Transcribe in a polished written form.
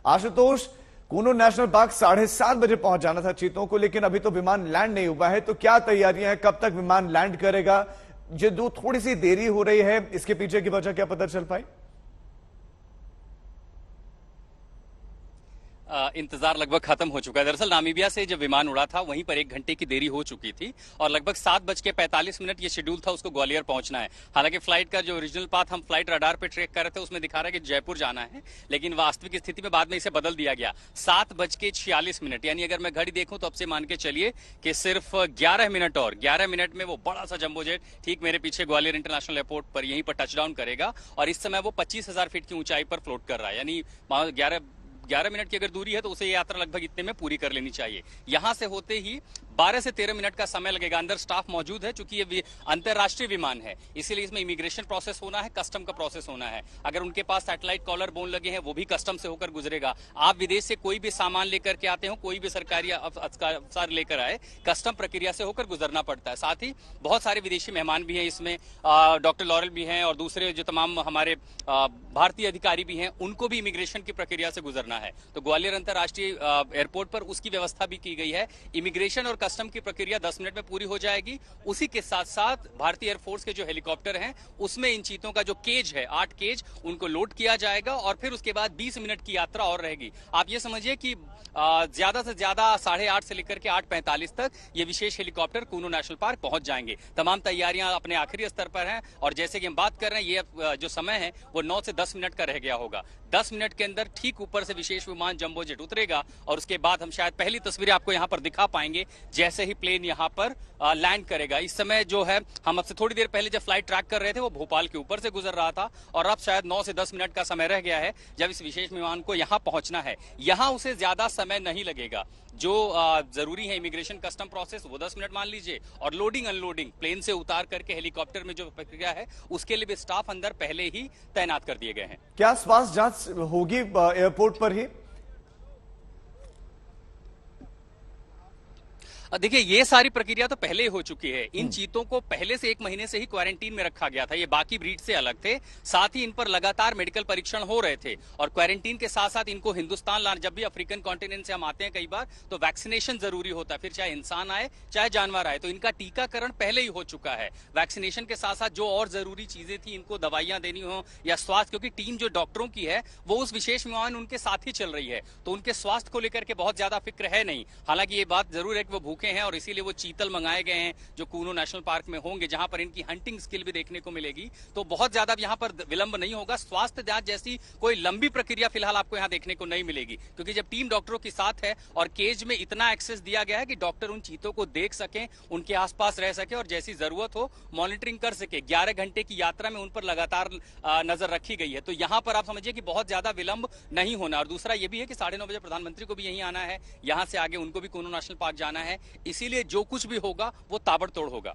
Ashutosh, Kuno national park 7:30 बजे पहुंच जाना था चीतों को, लेकिन अभी तो विमान लैंड नहीं हुआ है। तो क्या तैयारियां हैं, कब तक विमान लैंड करेगा? जो थोड़ी सी देरी हो रही है, इसके पीछे की वजह क्या पता चल पाई? इंतजार लगभग खत्म हो चुका है। दरअसल नामीबिया से जब विमान उड़ा था वहीं पर 1 घंटे की देरी हो चुकी थी और लगभग 7:45 ये शेड्यूल था उसको ग्वालियर पहुंचना है। हालांकि फ्लाइट का जो ओरिजिनल पाथ हम फ्लाइट रडार पे ट्रैक कर रहे थे उसमें दिखा रहा है कि जयपुर जाना है, लेकिन वास्तविक स्थिति में बाद में इसे बदल दिया गया 7:46। यानी अगर मैं घड़ी देखूं तो अब से मान के चलिए कि सिर्फ 11 मिनट और 11 मिनट में वो बड़ा सा जंबो जेट ठीक मेरे पीछे ग्वालियर इंटरनेशनल एयरपोर्ट पर यहीं पर टचडाउन करेगा और इस समय वो 25,000 फीट की ऊंचाई पर फ्लोट कर रहा है। यानी 11 मिनट की अगर दूरी है तो उसे ये यात्रा लगभग इतने में पूरी कर लेनी चाहिए। यहां से होते ही 12 से 13 मिनट का समय लगेगा। अंदर स्टाफ मौजूद है, चूंकि ये अंतरराष्ट्रीय विमान है इसीलिए इसमें इमिग्रेशन प्रोसेस होना है, कस्टम का प्रोसेस होना है। अगर उनके पास सैटेलाइट कॉलर बोन लगे हैं वो भी कस्टम से होकर गुजरेगा। आप विदेश से कोई भी सामान लेकर के आते हो, कोई भी सरकारी अफसर लेकर आए, कस्टम प्रक्रिया से होकर गुजरना पड़ता है। साथ ही बहुत सारे विदेशी मेहमान भी हैं इसमें, डॉक्टर लॉरेल भी हैं और दूसरे जो तमाम हमारे भारतीय अधिकारी भी हैं, उनको भी इमिग्रेशन की प्रक्रिया से गुजरना है। तो ग्वालियर अंतरराष्ट्रीय एयरपोर्ट पर उसकी व्यवस्था भी की गई है। इमिग्रेशन और कस्टम की प्रक्रिया 10 मिनट में पूरी हो जाएगी। उसी के साथ साथ भारतीय एयरफोर्स के जो हेलीकॉप्टर हैं उसमें इन चीतों का जो केज है 8 केज उनको लोड किया जाएगा और फिर उसके बाद 20 मिनट की यात्रा और रहेगी। आप ये समझिए कि ज्यादा से ज्यादा 8:30 से लेकर के 8:45 तक ये विशेष हेलीकॉप्टर कूनो नेशनल पार्क पहुंच जाएंगे। तमाम तैयारियां अपने आखिरी स्तर पर हैं और जैसे कि हम बात कर रहे हैं ये जो समय है वो 9 से 10 मिनट का रह गया होगा। 10 मिनट के अंदर ठीक ऊपर से विशेष विमान जंबो जेट उतरेगा और उसके बाद हम शायद पहली तस्वीरें आपको यहां पर दिखा पाएंगे जैसे ही प्लेन यहां पर लैंड करेगा। इस समय जो है हम अब से थोड़ी देर पहले जब फ्लाइट ट्रैक कर रहे थे वो भोपाल के ऊपर से गुजर रहा था और अब शायद 9 से 10 मिनट का समय रह गया है जब इस विशेष विमान को यहां पहुंचना है। यहां उसे ज्यादा समय नहीं लगेगा। जो जरूरी है इमिग्रेशन कस्टम प्रोसेस वो 10 मिनट मान लीजिए और लोडिंग अनलोडिंग प्लेन से उतार करके हेलीकॉप्टर में जो प्रक्रिया है उसके लिए भी स्टाफ अंदर पहले ही तैनात कर दिए गए हैं। क्या स्वास्थ्य जांच होगी एयरपोर्ट पर ही? देखिए ये सारी प्रक्रिया तो पहले ही हो चुकी है। इन चीतों को पहले से 1 महीने से ही क्वारंटीन में रखा गया था। ये बाकी ब्रीड से अलग थे। साथ ही इन पर लगातार मेडिकल परीक्षण हो रहे थे और क्वारंटीन के साथ साथ इनको हिंदुस्तान लाने, जब भी अफ्रीकन कॉन्टिनेंट से हम आते हैं कई बार तो वैक्सीनेशन जरूरी होता है, फिर चाहे इंसान आए चाहे जानवर आए। तो इनका टीकाकरण पहले ही हो चुका है। वैक्सीनेशन के साथ साथ जो और जरूरी चीजें थी, इनको दवाइयां देनी हो या स्वास्थ्य, क्योंकि टीम जो डॉक्टरों की है वो उस विशेष विमान उनके साथ ही चल रही है तो उनके स्वास्थ्य को लेकर के बहुत ज्यादा फिक्र है नहीं। हालांकि ये बात जरूर है कि वो भूखे हैं और इसीलिए वो चीतल मंगाए गए हैं जो कूनो नेशनल पार्क में होंगे, जहां पर इनकी हंटिंग स्किल भी देखने को मिलेगी। तो बहुत ज्यादा यहां पर विलंब नहीं होगा। स्वास्थ्य जांच जैसी कोई लंबी प्रक्रिया फिलहाल आपको यहां देखने को नहीं मिलेगी, क्योंकि जब टीम डॉक्टरों के साथ है और केज में इतना एक्सेस दिया गया है कि डॉक्टर उन चीतों को देख सकें, उनके आसपास रह सके और जैसी जरूरत हो मॉनिटरिंग कर सके। 11 घंटे की यात्रा में उन पर लगातार नजर रखी गई है। तो यहां पर आप समझिए कि बहुत ज्यादा विलंब नहीं होना। और दूसरा यह भी है कि 9:30 बजे प्रधानमंत्री को भी यहीं आना है, यहां से आगे उनको भी कूनो नेशनल पार्क जाना है, इसीलिए जो कुछ भी होगा वो ताबड़तोड़ होगा।